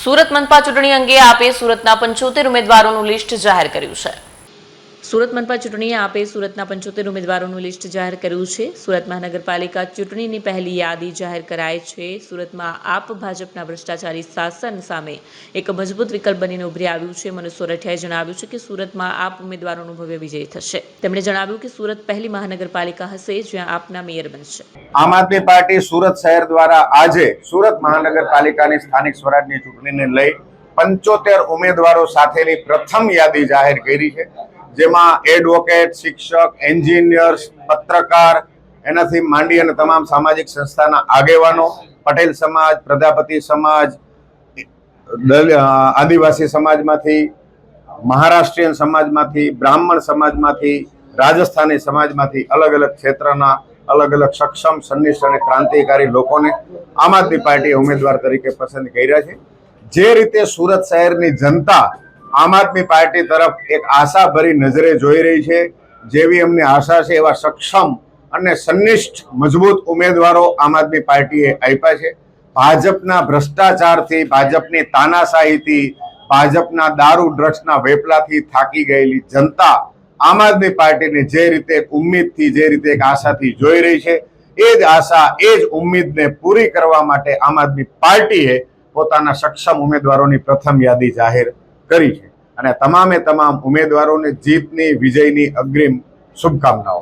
સુરત મનપા ચૂંટણી અંગે આપે સુરતના 75 ઉમેદવારોનું લિસ્ટ જાહેર કર્યું છે। સુરત મનપા ચૂંટણીએ આપે સુરતના 75 ઉમેદવારોનું લિસ્ટ જાહેર કર્યું છે। સુરત મહાનગરપાલિકા ચૂંટણીની પહેલી યાદી જાહેર કરાઈ છે। સુરતમાં આપ ભાજપના ભ્રષ્ટાચારી શાસન સામે એક મજબૂત વિકલ્પ બનીને ઉભરી આવ્યું છે। મનોજ સોરઠિયાએ જણાવ્યું છે કે સુરતમાં આપ ઉમેદવારોનું ભવ્ય વિજય થશે। તેમણે જણાવ્યું કે સુરત પહેલી મહાનગરપાલિકા હશે જ્યાં આપના મેયર બનશે। આમ આદમી પાર્ટી સુરત શહેર દ્વારા આજે સુરત મહાનગરપાલિકાની સ્થાનિક સ્વરાજની ચૂંટણીને લઈ 75 ઉમેદવારો સાથેની પ્રથમ યાદી જાહેર કરી છે, જેમાં એડવોકેટ, શિક્ષક, એન્જિનિયર્સ, પત્રકાર એનાથી માંડી અને તમામ સામાજિક સંસ્થાના આગેવાનો, પટેલ સમાજ, પ્રજાપતિ સમાજ, આદિવાસી સમાજમાંથી, મહારાષ્ટ્રીયન સમાજમાંથી, બ્રાહ્મણ સમાજમાંથી, રાજસ્થાની સમાજમાંથી અલગ અલગ ક્ષેત્રના અલગ અલગ સક્ષમ, સંનિષ્ઠ અને ક્રાંતિકારી લોકોને આમ આદમી પાર્ટીએ ઉમેદવાર તરીકે પસંદ કર્યા છે। જે રીતે સુરત શહેરની જનતા આમ આદમી પાર્ટી તરફ એક આશાભરી નજરે જોઈ રહી છે, જેવી અમને આશા છે એવા સક્ષમ અને સંનિષ્ઠ મજબૂત ઉમેદવારો આમ આદમી પાર્ટીએ આપ્યા છે। ભાજપના ભ્રષ્ટાચારથી, ભાજપની તાનાશાહીથી, ભાજપના દારૂ ડ્રગ્સના વેપલાથી થાકી ગયેલી જનતા આમ આદમી પાર્ટીને જે રીતે એક ઉમ્મીદથી, જે રીતે એક આશાથી જોઈ રહી છે, એ જ આશા, એ જ ઉમ્મીદને પૂરી કરવા માટે આમ આદમી પાર્ટીએ પોતાના સક્ષમ ઉમેદવારોની પ્રથમ યાદી જાહેર કરી છે અને તમામે તમામ ઉમેદવારોને જીતની, વિજયની અગ્રિમ શુભકામનાઓ।